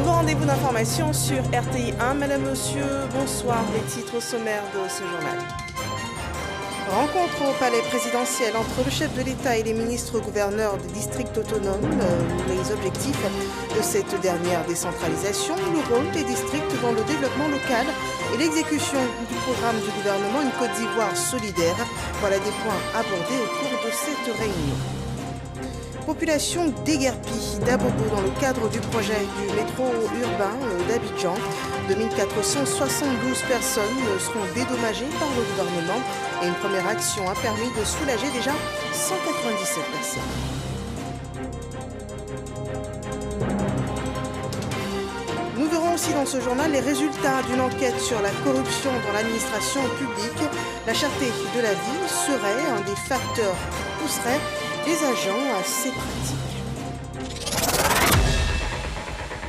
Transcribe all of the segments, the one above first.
Nouveau rendez-vous d'information sur RTI 1. Madame, monsieur, bonsoir. Les titres au sommaire de ce journal. Rencontre au palais présidentiel entre le chef de l'État et les ministres gouverneurs des districts autonomes. Les objectifs de cette dernière décentralisation, le rôle des districts dans le développement local et l'exécution du programme du gouvernement Une Côte d'Ivoire solidaire. Voilà des points abordés au cours de cette réunion. Population déguerpie d'Abobo dans le cadre du projet du métro urbain d'Abidjan. 2472 personnes seront dédommagées par le gouvernement et une première action a permis de soulager déjà 197 personnes. Nous verrons aussi dans ce journal les résultats d'une enquête sur la corruption dans l'administration publique. La cherté de la vie serait un des facteurs qui pousserait les agents à ces pratiques.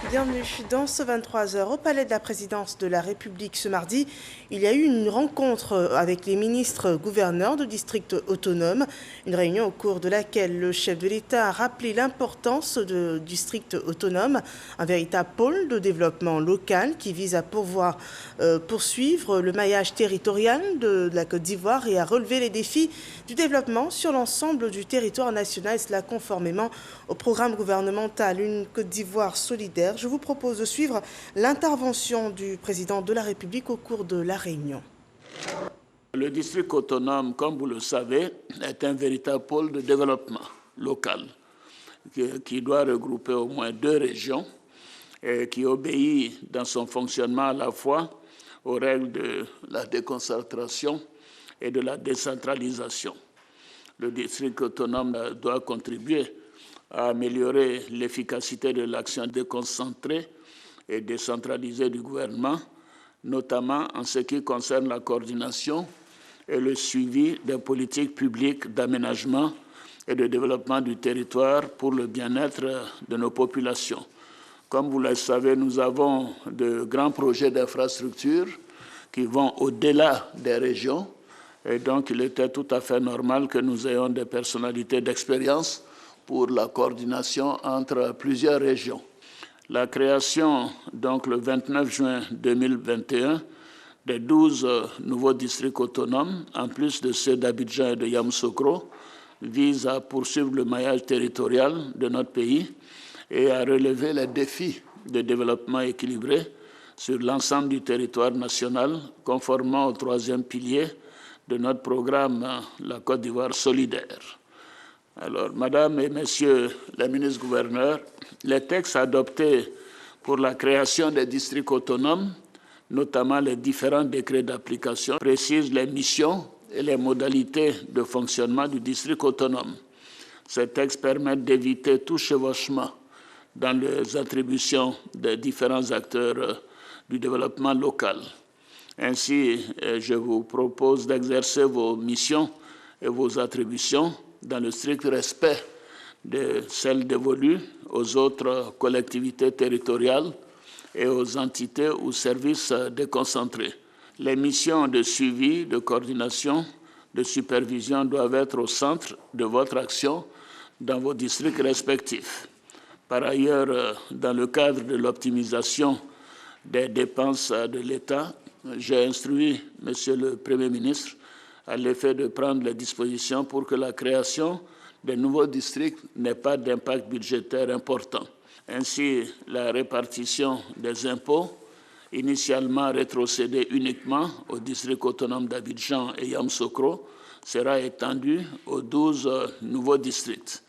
Bienvenue dans ce 23h au Palais de la Présidence de la République. Ce mardi, il y a eu une rencontre avec les ministres gouverneurs de districts autonomes. Une réunion au cours de laquelle le chef de l'État a rappelé l'importance de districts autonomes, un véritable pôle de développement local qui vise à poursuivre le maillage territorial de la Côte d'Ivoire et à relever les défis du développement sur l'ensemble du territoire national, cela conformément au programme gouvernemental Une Côte d'Ivoire solidaire. Je vous propose de suivre l'intervention du président de la République au cours de la réunion. Le district autonome, comme vous le savez, est un véritable pôle de développement local qui doit regrouper au moins 2 régions et qui obéit dans son fonctionnement à la fois aux règles de la déconcentration et de la décentralisation. Le district autonome doit contribuer à améliorer l'efficacité de l'action déconcentrée et décentralisée du gouvernement, notamment en ce qui concerne la coordination et le suivi des politiques publiques d'aménagement et de développement du territoire pour le bien-être de nos populations. Comme vous le savez, nous avons de grands projets d'infrastructure qui vont au-delà des régions, et donc il était tout à fait normal que nous ayons des personnalités d'expérience pour la coordination entre plusieurs régions. La création, donc le 29 juin 2021, des 12 nouveaux districts autonomes, en plus de ceux d'Abidjan et de Yamoussoukro, vise à poursuivre le maillage territorial de notre pays et à relever les défis de développement équilibré sur l'ensemble du territoire national, conformément au 3e pilier de notre programme La Côte d'Ivoire solidaire. Alors, Madame et Messieurs les ministres gouverneurs, les textes adoptés pour la création des districts autonomes, notamment les différents décrets d'application, précisent les missions et les modalités de fonctionnement du district autonome. Ces textes permettent d'éviter tout chevauchement dans les attributions des différents acteurs du développement local. Ainsi, je vous propose d'exercer vos missions et vos attributions dans le strict respect de celles dévolues aux autres collectivités territoriales et aux entités ou services déconcentrés. Les missions de suivi, de coordination, de supervision doivent être au centre de votre action dans vos districts respectifs. Par ailleurs, dans le cadre de l'optimisation des dépenses de l'État, j'ai instruit Monsieur le Premier ministre à l'effet de prendre les dispositions pour que la création des nouveaux districts n'ait pas d'impact budgétaire important. Ainsi, la répartition des impôts, initialement rétrocédée uniquement au district autonome d'Abidjan et Yamoussoukro, sera étendue aux 12 nouveaux districts.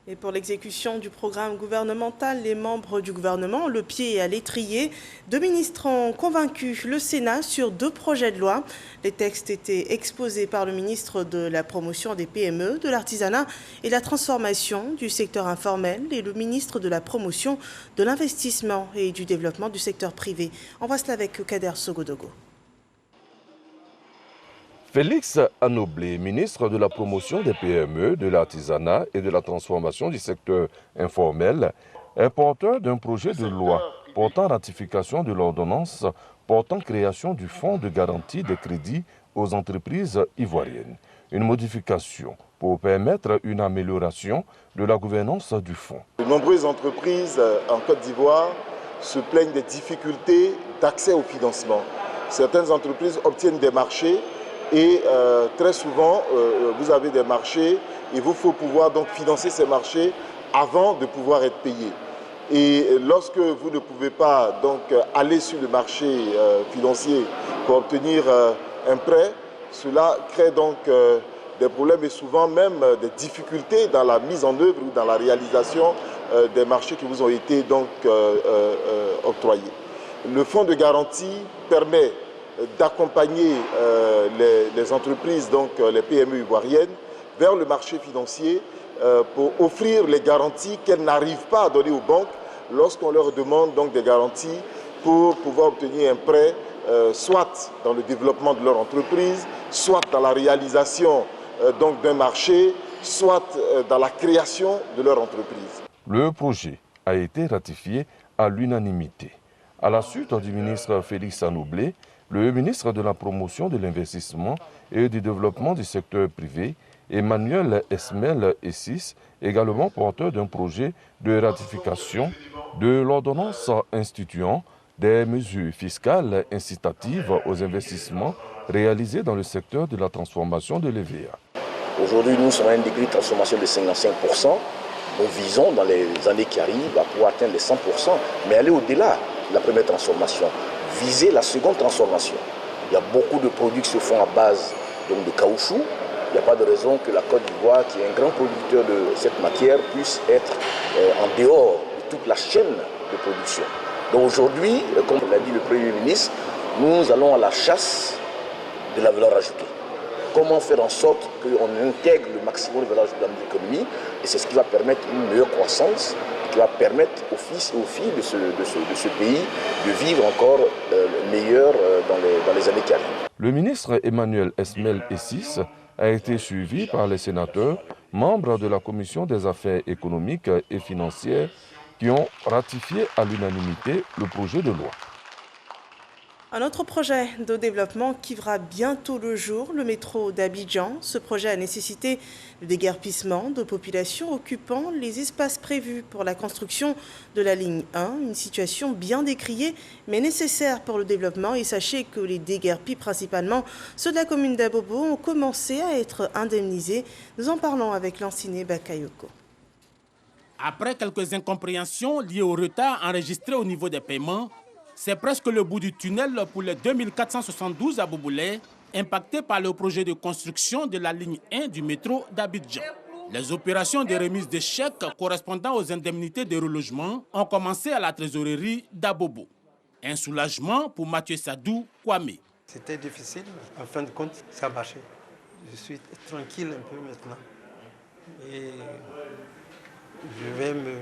Et pour l'exécution du programme gouvernemental, les membres du gouvernement ont le pied à l'étrier. 2 ministres ont convaincu le Sénat sur 2 projets de loi. Les textes étaient exposés par le ministre de la promotion des PME, de l'artisanat et de la transformation du secteur informel et le ministre de la promotion de l'investissement et du développement du secteur privé. On voit cela avec Kader Sogodogo. Félix Anoblé, ministre de la promotion des PME, de l'artisanat et de la transformation du secteur informel, est porteur d'un projet de loi portant ratification de l'ordonnance portant création du Fonds de garantie des crédits aux entreprises ivoiriennes. Une modification pour permettre une amélioration de la gouvernance du fonds. De nombreuses entreprises en Côte d'Ivoire se plaignent des difficultés d'accès au financement. Certaines entreprises obtiennent des marchés et très souvent, vous avez des marchés, il vous faut pouvoir donc financer ces marchés avant de pouvoir être payé. Et lorsque vous ne pouvez pas donc aller sur le marché financier pour obtenir un prêt, cela crée donc des problèmes et souvent même des difficultés dans la mise en œuvre ou dans la réalisation des marchés qui vous ont été donc octroyés. Le fonds de garantie permet d'accompagner les entreprises, donc les PME ivoiriennes, vers le marché financier pour offrir les garanties qu'elles n'arrivent pas à donner aux banques lorsqu'on leur demande donc des garanties pour pouvoir obtenir un prêt, soit dans le développement de leur entreprise, soit dans la réalisation donc d'un marché, soit dans la création de leur entreprise. Le projet a été ratifié à l'unanimité. À la suite du ministre Félix Anoblé, le ministre de la Promotion de l'Investissement et du Développement du secteur privé, Emmanuel Esmel Essis, également porteur d'un projet de ratification de l'ordonnance instituant des mesures fiscales incitatives aux investissements réalisés dans le secteur de la transformation de l'EVA. Aujourd'hui, nous sommes à un degré de transformation de 55%. Nous visons dans les années qui arrivent à pouvoir atteindre les 100%, mais aller au-delà de la première transformation, viser la seconde transformation. Il y a beaucoup de produits qui se font à base donc, de caoutchouc. Il n'y a pas de raison que la Côte d'Ivoire, qui est un grand producteur de cette matière, puisse être en dehors de toute la chaîne de production. Donc aujourd'hui, comme l'a dit le Premier ministre, nous allons à la chasse de la valeur ajoutée. Comment faire en sorte qu'on intègre le maximum de valeur ajoutée dans notre économie, et c'est ce qui va permettre une meilleure croissance, qui va permettre aux fils et aux filles de ce pays de vivre encore meilleur dans les années qui arrivent. Le ministre Emmanuel Esmel Essis a été suivi par les sénateurs, membres de la Commission des affaires économiques et financières, qui ont ratifié à l'unanimité le projet de loi. Un autre projet de développement qui verra bientôt le jour, le métro d'Abidjan. Ce projet a nécessité le déguerpissement de populations occupant les espaces prévus pour la construction de la ligne 1. Une situation bien décriée, mais nécessaire pour le développement. Et sachez que les déguerpis, principalement ceux de la commune d'Abobo, ont commencé à être indemnisés. Nous en parlons avec Lanciné Bakayoko. Après quelques incompréhensions liées au retard enregistré au niveau des paiements, c'est presque le bout du tunnel pour les 2472 Aboboulais impactés par le projet de construction de la ligne 1 du métro d'Abidjan. Les opérations de remise de chèques correspondant aux indemnités de relogement ont commencé à la trésorerie d'Abobo. Un soulagement pour Mathieu Sadou Kwame. C'était difficile, mais en fin de compte, ça marchait. Je suis tranquille un peu maintenant. Et je vais me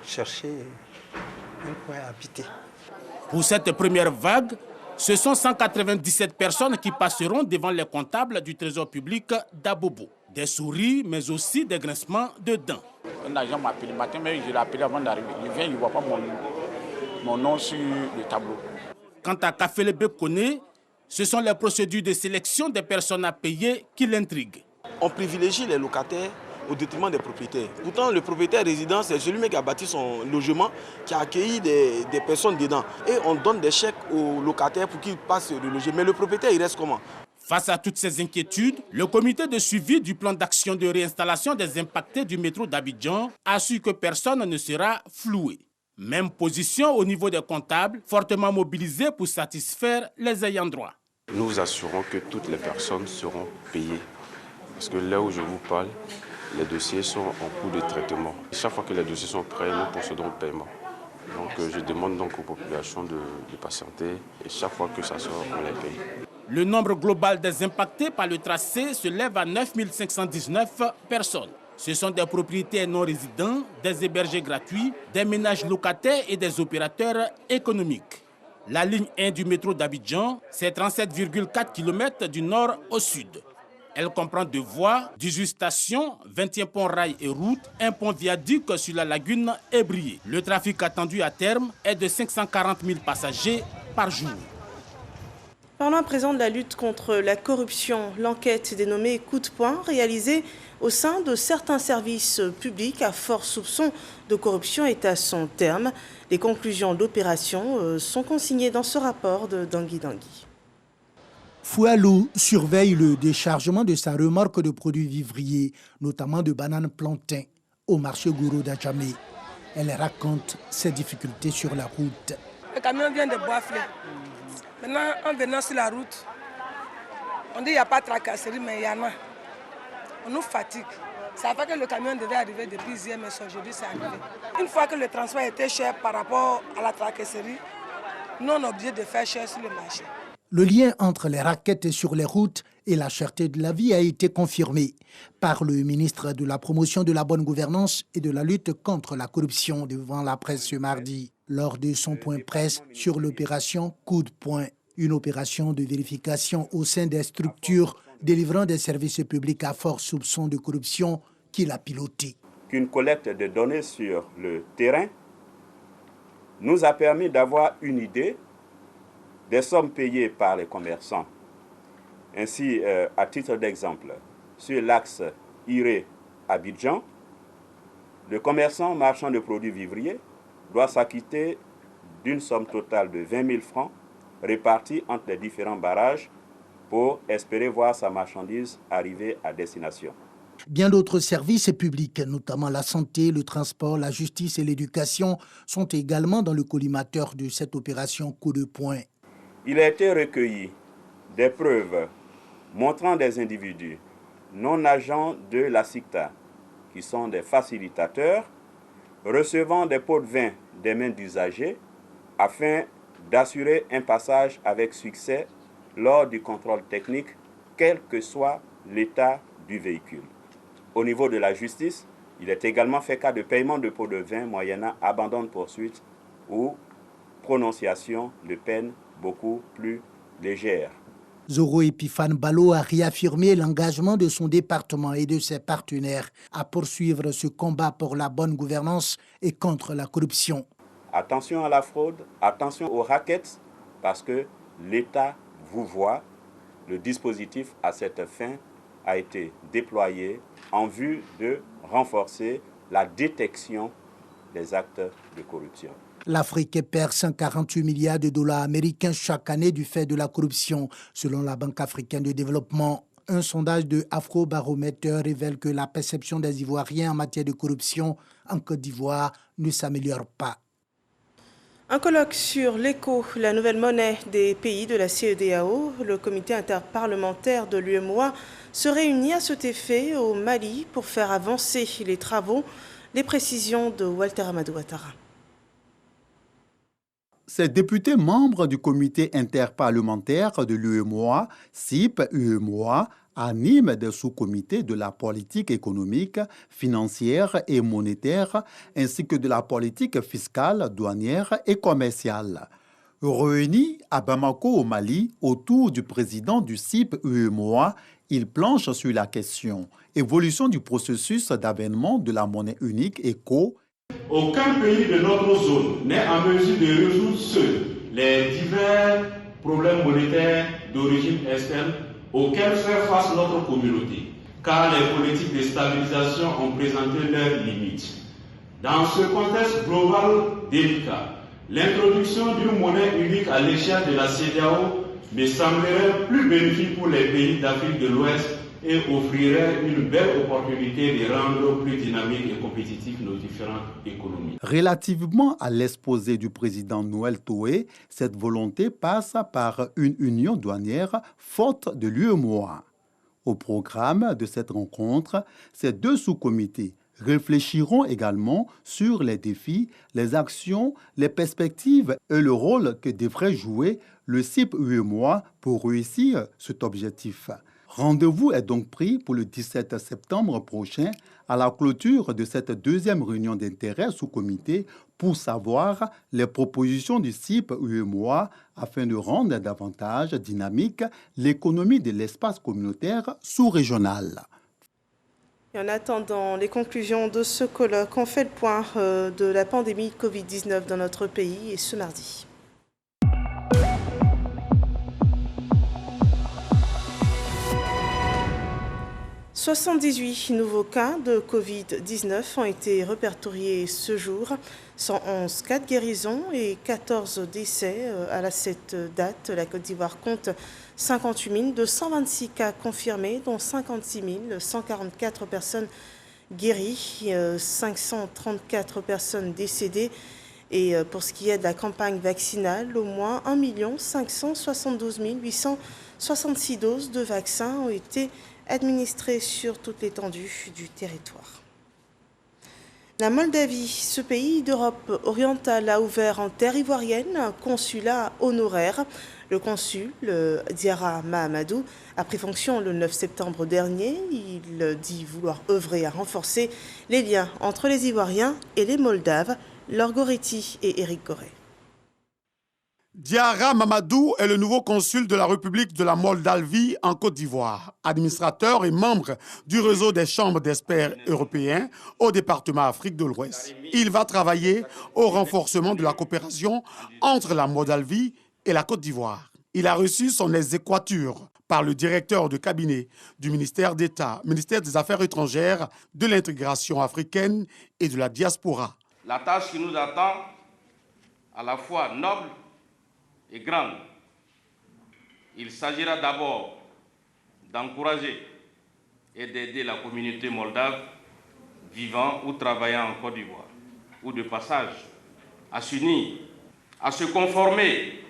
chercher un coin à habiter. Pour cette première vague, ce sont 197 personnes qui passeront devant les comptables du Trésor public d'Abobo. Des souris, mais aussi des grincements de dents. Un agent m'a appelé le matin, mais je l'ai appelé avant d'arriver. Je viens, il ne voit pas mon nom sur le tableau. Quant à Kafele Bekone, ce sont les procédures de sélection des personnes à payer qui l'intriguent. On privilégie les locataires au détriment des propriétaires. Pourtant, le propriétaire résident, c'est celui qui a bâti son logement, qui a accueilli des personnes dedans. Et on donne des chèques aux locataires pour qu'ils passent le loger. Mais le propriétaire, il reste comment? Face à toutes ces inquiétudes, le comité de suivi du plan d'action de réinstallation des impactés du métro d'Abidjan assure que personne ne sera floué. Même position au niveau des comptables, fortement mobilisés pour satisfaire les ayants droit. Nous vous assurons que toutes les personnes seront payées. Parce que là où je vous parle, les dossiers sont en cours de traitement. Chaque fois que les dossiers sont prêts, nous procédons au paiement. Donc je demande donc aux populations de patienter et chaque fois que ça sort, on les paye. Le nombre global des impactés par le tracé se lève à 9 519 personnes. Ce sont des propriétaires non résidents, des hébergés gratuits, des ménages locataires et des opérateurs économiques. La ligne 1 du métro d'Abidjan, c'est 37,4 km du nord au sud. Elle comprend 2 voies, 18 stations, 21 ponts rails et routes, un pont viaduc sur la lagune Ébrié. Le trafic attendu à terme est de 540 000 passagers par jour. Parlons à présent de la lutte contre la corruption. L'enquête dénommée Coup de poing, réalisée au sein de certains services publics à fort soupçon de corruption, est à son terme. Les conclusions de l'opération sont consignées dans ce rapport de Dangui Dangui. Foualou surveille le déchargement de sa remorque de produits vivriers, notamment de bananes plantains, au marché Gourou d'Adjamé. Elle raconte ses difficultés sur la route. Le camion vient de Boisflé. Maintenant, en venant sur la route, on dit qu'il n'y a pas de tracasserie, mais il y en a. On nous fatigue. Ça fait que le camion devait arriver depuis hier, mais aujourd'hui c'est arrivé. Une fois que le transport était cher par rapport à la tracasserie, nous on est obligé de faire cher sur le marché. Le lien entre les raquettes sur les routes et la cherté de la vie a été confirmé par le ministre de la Promotion de la bonne gouvernance et de la lutte contre la corruption devant la presse ce mardi, lors de son point presse sur l'opération Coup de poing, une opération de vérification au sein des structures délivrant des services publics à fort soupçon de corruption qu'il a piloté. Qu'une collecte de données sur le terrain nous a permis d'avoir une idée des sommes payées par les commerçants. Ainsi, à titre d'exemple, sur l'axe Iré-Abidjan, le commerçant marchand de produits vivriers doit s'acquitter d'une somme totale de 20 000 francs répartie entre les différents barrages pour espérer voir sa marchandise arriver à destination. Bien d'autres services publics, notamment la santé, le transport, la justice et l'éducation, sont également dans le collimateur de cette opération Coup de poing. Il a été recueilli des preuves montrant des individus non agents de la SICTA, qui sont des facilitateurs, recevant des pots de vin des mains d'usagers afin d'assurer un passage avec succès lors du contrôle technique, quel que soit l'état du véhicule. Au niveau de la justice, il est également fait cas de paiement de pots de vin moyennant abandon de poursuite ou prononciation de peine beaucoup plus légère. Zoro Epifane Balo a réaffirmé l'engagement de son département et de ses partenaires à poursuivre ce combat pour la bonne gouvernance et contre la corruption. Attention à la fraude, attention aux rackets, parce que l'État vous voit. Le dispositif à cette fin a été déployé en vue de renforcer la détection des actes de corruption. L'Afrique perd 148 milliards de dollars américains chaque année du fait de la corruption, selon la Banque africaine de développement. Un sondage de Afrobaromètre révèle que la perception des Ivoiriens en matière de corruption en Côte d'Ivoire ne s'améliore pas. Un colloque sur l'éco, la nouvelle monnaie des pays de la CEDEAO. Le comité interparlementaire de l'UEMOA se réunit à cet effet au Mali pour faire avancer les travaux. Les précisions de Walter Amadou Ouattara. Ces députés membres du comité interparlementaire de l'UEMOA, CIP-UEMOA, animent des sous-comités de la politique économique, financière et monétaire, ainsi que de la politique fiscale, douanière et commerciale. Réunis à Bamako au Mali, autour du président du CIP-UEMOA, ils planchent sur la question évolution du processus d'avènement de la monnaie unique ECO. Aucun pays de notre zone n'est en mesure de résoudre seul les divers problèmes monétaires d'origine externe auxquels fait face notre communauté, car les politiques de stabilisation ont présenté leurs limites. Dans ce contexte global délicat, l'introduction d'une monnaie unique à l'échelle de la CEDEAO me semblerait plus bénéfique pour les pays d'Afrique de l'Ouest et offrirait une belle opportunité de rendre plus dynamiques et compétitifs nos différentes économies. Relativement à l'exposé du président Noël Toé, cette volonté passe par une union douanière forte de l'UEMOA. Au programme de cette rencontre, ces deux sous-comités réfléchiront également sur les défis, les actions, les perspectives et le rôle que devrait jouer le CIP-UEMOA pour réussir cet objectif. Rendez-vous est donc pris pour le 17 septembre prochain à la clôture de cette deuxième réunion d'intérêt sous-comité pour savoir les propositions du CIP-UEMOA afin de rendre davantage dynamique l'économie de l'espace communautaire sous-régional. Et en attendant les conclusions de ce colloque, on fait le point de la pandémie Covid-19 dans notre pays et ce mardi. 78 nouveaux cas de Covid-19 ont été répertoriés ce jour, 111 cas de guérison et 14 décès. À cette date, la Côte d'Ivoire compte 58 226 cas confirmés, dont 56 144 personnes guéries, 534 personnes décédées. Et pour ce qui est de la campagne vaccinale, au moins 1 572 866 doses de vaccins ont été administrées sur toute l'étendue du territoire. La Moldavie, ce pays d'Europe orientale, a ouvert en terre ivoirienne un consulat honoraire. Le consul, Diarra Mahamadou, a pris fonction le 9 septembre dernier. Il dit vouloir œuvrer à renforcer les liens entre les Ivoiriens et les Moldaves. Laure Goretti et Éric Goré. Diarra Mahamadou est le nouveau consul de la République de la Moldavie en Côte d'Ivoire, administrateur et membre du réseau des chambres d'experts européens au département Afrique de l'Ouest. Il va travailler au renforcement de la coopération entre la Moldavie et la Côte d'Ivoire. Il a reçu son exéquature par le directeur de cabinet du ministère d'État, ministère des Affaires étrangères, de l'intégration africaine et de la diaspora. La tâche qui nous attend, à la fois noble et grande. Il s'agira d'abord d'encourager et d'aider la communauté moldave vivant ou travaillant en Côte d'Ivoire, ou de passage, à s'unir, à se conformer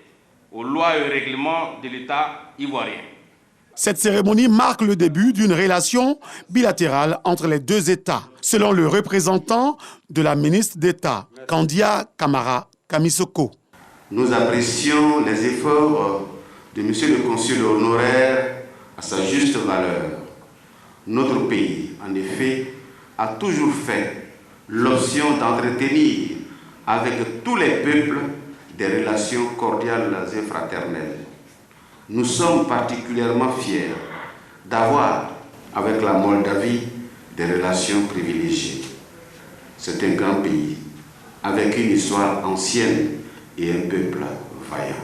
aux lois et règlements de l'État ivoirien. Cette cérémonie marque le début d'une relation bilatérale entre les deux États, selon le représentant de la ministre d'État, Kandia Kamara Kamisoko. Nous apprécions les efforts de Monsieur le consul honoraire à sa juste valeur. Notre pays, en effet, a toujours fait l'option d'entretenir avec tous les peuples des relations cordiales et fraternelles. Nous sommes particulièrement fiers d'avoir avec la Moldavie des relations privilégiées. C'est un grand pays avec une histoire ancienne et un peuple vaillant.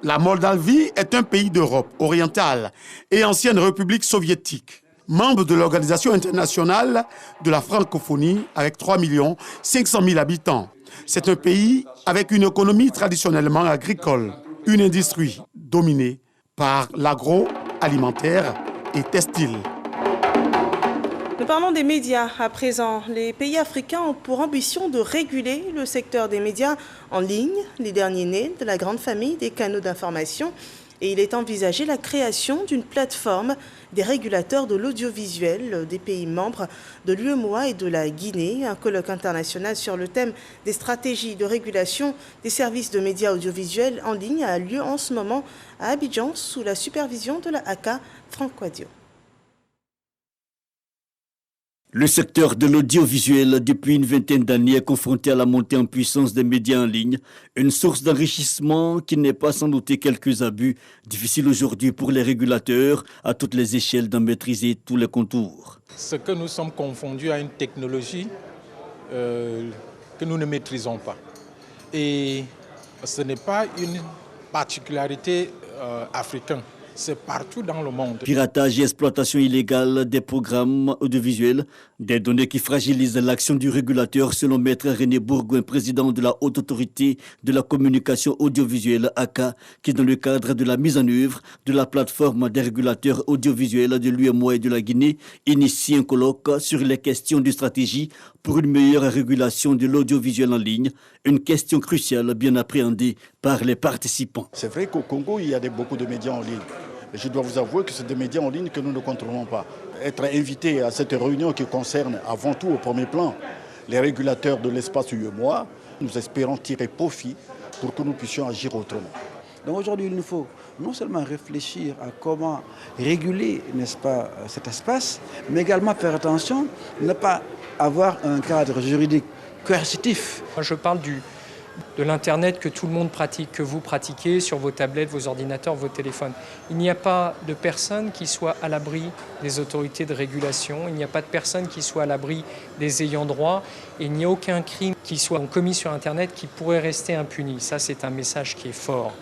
La Moldavie est un pays d'Europe orientale et ancienne république soviétique, membre de l'Organisation internationale de la francophonie avec 3 500 000 habitants. C'est un pays avec une économie traditionnellement agricole, une industrie dominée par l'agroalimentaire et textile. Nous parlons des médias à présent. Les pays africains ont pour ambition de réguler le secteur des médias en ligne, les derniers nés de la grande famille des canaux d'information. Et il est envisagé la création d'une plateforme des régulateurs de l'audiovisuel des pays membres de l'UEMOA et de la Guinée. Un colloque international sur le thème des stratégies de régulation des services de médias audiovisuels en ligne a lieu en ce moment à Abidjan sous la supervision de la ACA, Franck Quadio. Le secteur de l'audiovisuel, depuis une vingtaine d'années, est confronté à la montée en puissance des médias en ligne, une source d'enrichissement qui n'est pas sans noter quelques abus, difficile aujourd'hui pour les régulateurs à toutes les échelles d'en maîtriser tous les contours. C'est que nous sommes confondus à une technologie que nous ne maîtrisons pas. Et ce n'est pas une particularité africaine. C'est partout dans le monde. Piratage et exploitation illégale des programmes audiovisuels, des données qui fragilisent l'action du régulateur selon Maître René Bourgoin, président de la Haute Autorité de la Communication Audiovisuelle ACA, qui dans le cadre de la mise en œuvre de la plateforme des régulateurs audiovisuels de l'UEMOA et de la Guinée, initie un colloque sur les questions de stratégie pour une meilleure régulation de l'audiovisuel en ligne, une question cruciale bien appréhendée par les participants. C'est vrai qu'au Congo, il y a beaucoup de médias en ligne. Et je dois vous avouer que c'est des médias en ligne que nous ne contrôlons pas. Être invité à cette réunion qui concerne avant tout au premier plan les régulateurs de l'espace UEMOA, nous espérons tirer profit pour que nous puissions agir autrement. Donc aujourd'hui, il nous faut non seulement réfléchir à comment réguler, n'est-ce pas, cet espace, mais également faire attention, ne pas avoir un cadre juridique coercitif. Je parle de l'Internet que tout le monde pratique, que vous pratiquez sur vos tablettes, vos ordinateurs, vos téléphones. Il n'y a pas de personne qui soit à l'abri des autorités de régulation, il n'y a pas de personne qui soit à l'abri des ayants droit, et il n'y a aucun crime qui soit commis sur Internet qui pourrait rester impuni. Ça, c'est un message qui est fort.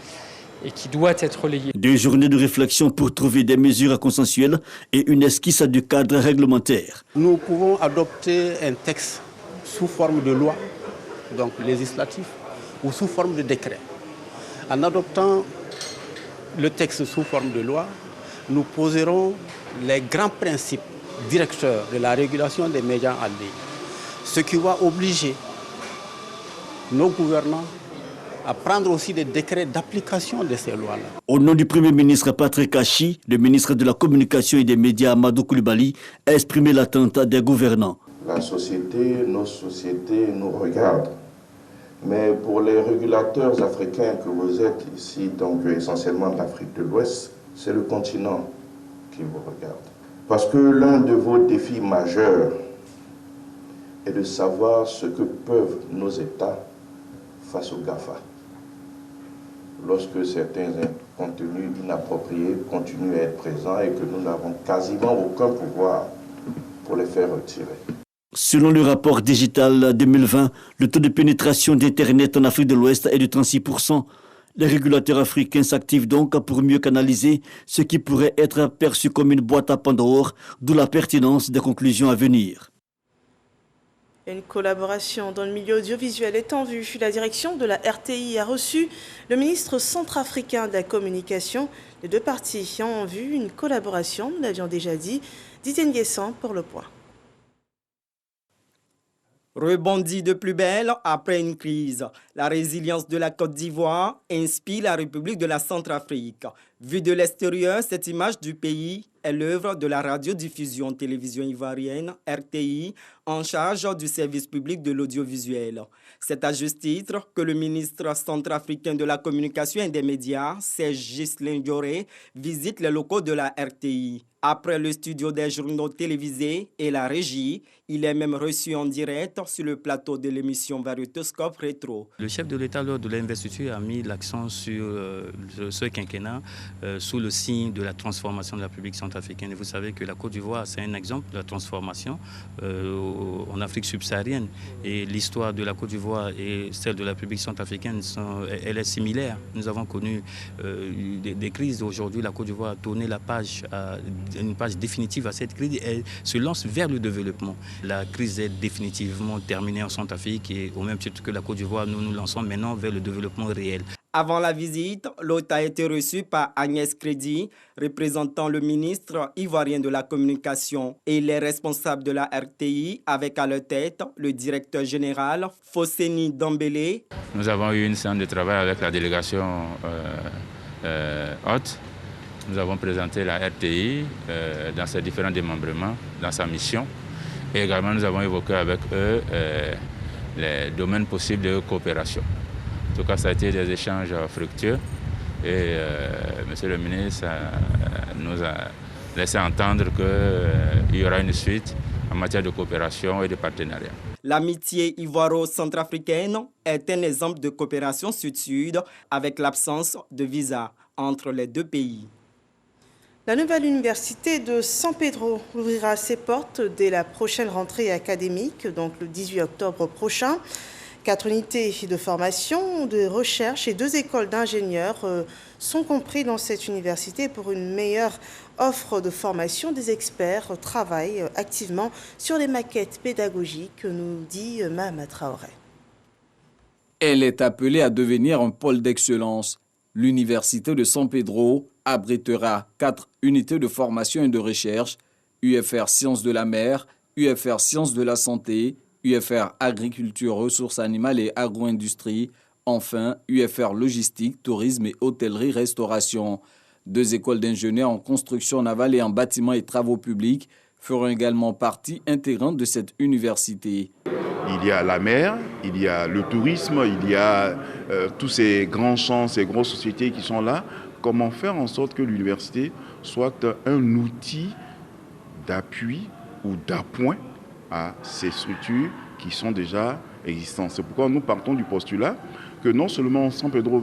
et qui doit être relayée. Des journées de réflexion pour trouver des mesures consensuelles et une esquisse du cadre réglementaire. Nous pouvons adopter un texte sous forme de loi, donc législatif, ou sous forme de décret. En adoptant le texte sous forme de loi, nous poserons les grands principes directeurs de la régulation des médias en ligne, ce qui va obliger nos gouvernants à prendre aussi des décrets d'application de ces lois-là. Au nom du Premier ministre Patrick Hachi, le ministre de la Communication et des Médias Amadou Coulibaly a exprimé l'attente des gouvernants. La société, nos sociétés nous regardent. Mais pour les régulateurs africains que vous êtes ici, donc essentiellement de l'Afrique de l'Ouest, c'est le continent qui vous regarde. Parce que l'un de vos défis majeurs est de savoir ce que peuvent nos États face aux GAFA. Lorsque certains contenus inappropriés continuent à être présents et que nous n'avons quasiment aucun pouvoir pour les faire retirer. Selon le rapport digital 2020, le taux de pénétration d'Internet en Afrique de l'Ouest est de 36%. Les régulateurs africains s'activent donc pour mieux canaliser ce qui pourrait être perçu comme une boîte à Pandore, d'où la pertinence des conclusions à venir. Une collaboration dans le milieu audiovisuel est en vue. La direction de la RTI a reçu le ministre centrafricain de la Communication. Les deux parties ont en vue une collaboration, nous l'avions déjà dit. Didier Nguessan pour le point. Rebondit de plus belle après une crise. La résilience de la Côte d'Ivoire inspire la République de la Centrafrique. Vue de l'extérieur, cette image du pays est l'œuvre de la radiodiffusion télévision ivoirienne, RTI, en charge du service public de l'audiovisuel. C'est à juste titre que le ministre centrafricain de la Communication et des Médias, Serge Ghislain Dioré, visite les locaux de la RTI. Après le studio des journaux télévisés et la régie, il est même reçu en direct sur le plateau de l'émission Variétoscope Rétro. Le chef de l'État, lors de l'investiture, a mis l'accent sur ce quinquennat sous le signe de la transformation de la République centrafricaine. Et vous savez que la Côte d'Ivoire, c'est un exemple de la transformation en Afrique subsaharienne. Et l'histoire de la Côte d'Ivoire et celle de la République centrafricaine, elle est similaire. Nous avons connu des crises. Aujourd'hui, la Côte d'Ivoire a tourné la page une page définitive à cette crise et se lance vers le développement. La crise est définitivement terminée en Centrafrique et au même titre que la Côte d'Ivoire, nous nous lançons maintenant vers le développement réel. Avant la visite, l'hôte a été reçu par Agnès Crédit, représentant le ministre ivoirien de la Communication et les responsables de la RTI, avec à leur tête le directeur général Fosseni Dambélé. Nous avons eu une séance de travail avec la délégation haute. Nous avons présenté la RTI dans ses différents démembrements, dans sa mission. Et également, nous avons évoqué avec eux les domaines possibles de coopération. En tout cas, ça a été des échanges fructueux. Et monsieur le ministre nous a laissé entendre qu'il y aura une suite en matière de coopération et de partenariat. L'amitié ivoiro-centrafricaine est un exemple de coopération sud-sud avec l'absence de visa entre les deux pays. La nouvelle université de San Pedro ouvrira ses portes dès la prochaine rentrée académique, donc le 18 octobre prochain. 4 unités de formation, de recherche et 2 écoles d'ingénieurs sont compris dans cette université pour une meilleure offre de formation. Des experts travaillent activement sur les maquettes pédagogiques, nous dit Mahama Traoré. Elle est appelée à devenir un pôle d'excellence. L'université de San Pedro abritera 4 unités de formation et de recherche, UFR Sciences de la mer, UFR Sciences de la santé, UFR Agriculture, ressources animales et agro-industrie, enfin UFR Logistique, tourisme et hôtellerie-restauration. 2 écoles d'ingénieurs en construction navale et en bâtiments et travaux publics feront également partie intégrante de cette université. Il y a la mer, il y a le tourisme, il y a tous ces grands champs, ces grosses sociétés qui sont là. Comment faire en sorte que l'université soit un outil d'appui ou d'appoint à ces structures qui sont déjà existantes. C'est pourquoi nous partons du postulat que non seulement San Pedro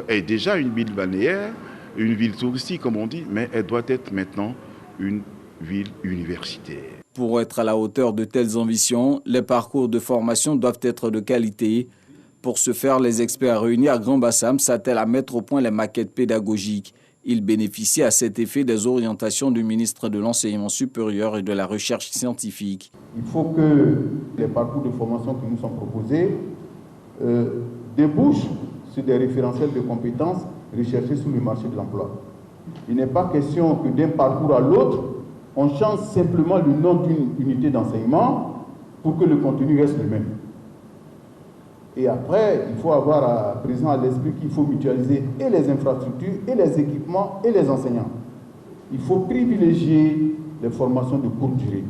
est déjà une ville balnéaire, une ville touristique comme on dit, mais elle doit être maintenant une ville universitaire. Pour être à la hauteur de telles ambitions, les parcours de formation doivent être de qualité. Pour ce faire, les experts réunis à Grand Bassam s'attellent à mettre au point les maquettes pédagogiques. Ils bénéficient à cet effet des orientations du ministre de l'Enseignement supérieur et de la Recherche scientifique. Il faut que les parcours de formation qui nous sont proposés débouchent sur des référentiels de compétences recherchés sur le marché de l'emploi. Il n'est pas question que d'un parcours à l'autre, on change simplement le nom d'une unité d'enseignement pour que le contenu reste le même. Et après, il faut avoir présent à l'esprit qu'il faut mutualiser et les infrastructures, et les équipements, et les enseignants. Il faut privilégier les formations de courte durée.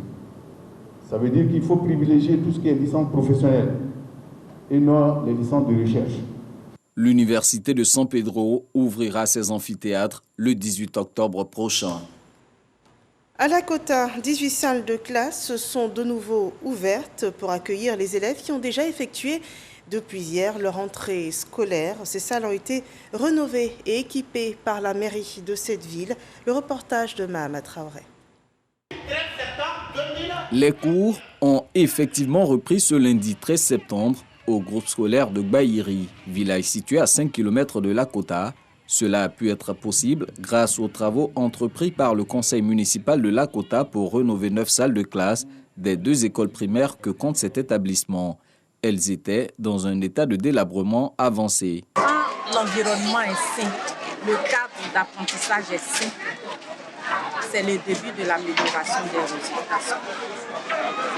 Ça veut dire qu'il faut privilégier tout ce qui est licence professionnelle et non les licences de recherche. L'université de San Pedro ouvrira ses amphithéâtres le 18 octobre prochain. À Lakota, 18 salles de classe sont de nouveau ouvertes pour accueillir les élèves qui ont déjà effectué depuis hier leur entrée scolaire. Ces salles ont été rénovées et équipées par la mairie de cette ville. Le reportage de Mahama Traoré. Les cours ont effectivement repris ce lundi 13 septembre au groupe scolaire de Gbaïri, village situé à 5 km de Lakota. Cela a pu être possible grâce aux travaux entrepris par le conseil municipal de Lakota pour rénover 9 salles de classe des 2 écoles primaires que compte cet établissement. Elles étaient dans un état de délabrement avancé. Quand l'environnement est sain, le cadre d'apprentissage est sain, c'est le début de l'amélioration des résultats.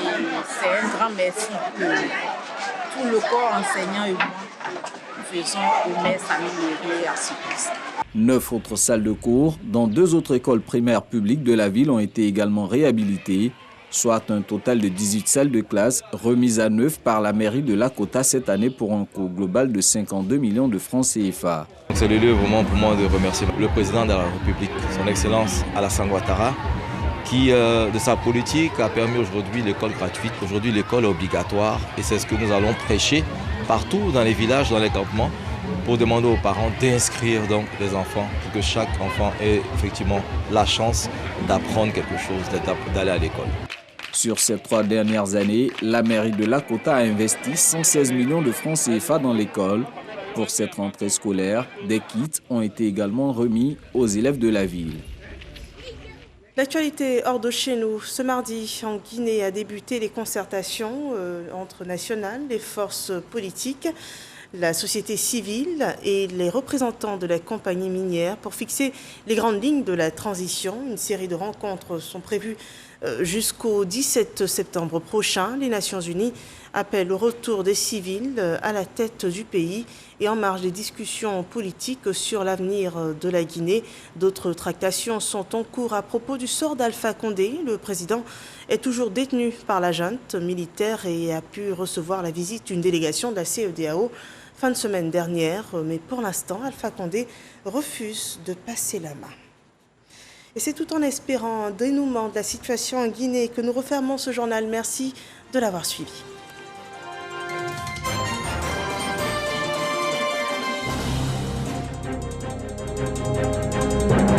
Et c'est un grand merci que tout le corps enseignant et moi faisons pour s'améliorer à ce poste. 9 autres salles de cours dans 2 autres écoles primaires publiques de la ville ont été également réhabilitées, soit un total de 18 salles de classe remises à neuf par la mairie de Lakota cette année pour un coût global de 52 millions de francs CFA. C'est le lieu vraiment pour moi de remercier le président de la République, son Excellence Alassane Ouattara, qui, de sa politique, a permis aujourd'hui l'école gratuite. Aujourd'hui, l'école est obligatoire et c'est ce que nous allons prêcher partout dans les villages, dans les campements, pour demander aux parents d'inscrire donc les enfants, pour que chaque enfant ait effectivement la chance d'apprendre quelque chose, d'aller à l'école. Sur ces 3 dernières années, la mairie de Lakota a investi 116 millions de francs CFA dans l'école. Pour cette rentrée scolaire, des kits ont été également remis aux élèves de la ville. L'actualité hors de chez nous. Ce mardi, en Guinée, a débuté les concertations entre nationales, les forces politiques, la société civile et les représentants de la compagnie minière pour fixer les grandes lignes de la transition. Une série de rencontres sont prévues jusqu'au 17 septembre prochain. Les Nations Unies appellent au retour des civils à la tête du pays et en marge des discussions politiques sur l'avenir de la Guinée. D'autres tractations sont en cours à propos du sort d'Alpha Condé. Le président est toujours détenu par la junte militaire et a pu recevoir la visite d'une délégation de la CEDEAO fin de semaine dernière. Mais pour l'instant, Alpha Condé refuse de passer la main. Et c'est tout en espérant un dénouement de la situation en Guinée que nous refermons ce journal. Merci de l'avoir suivi.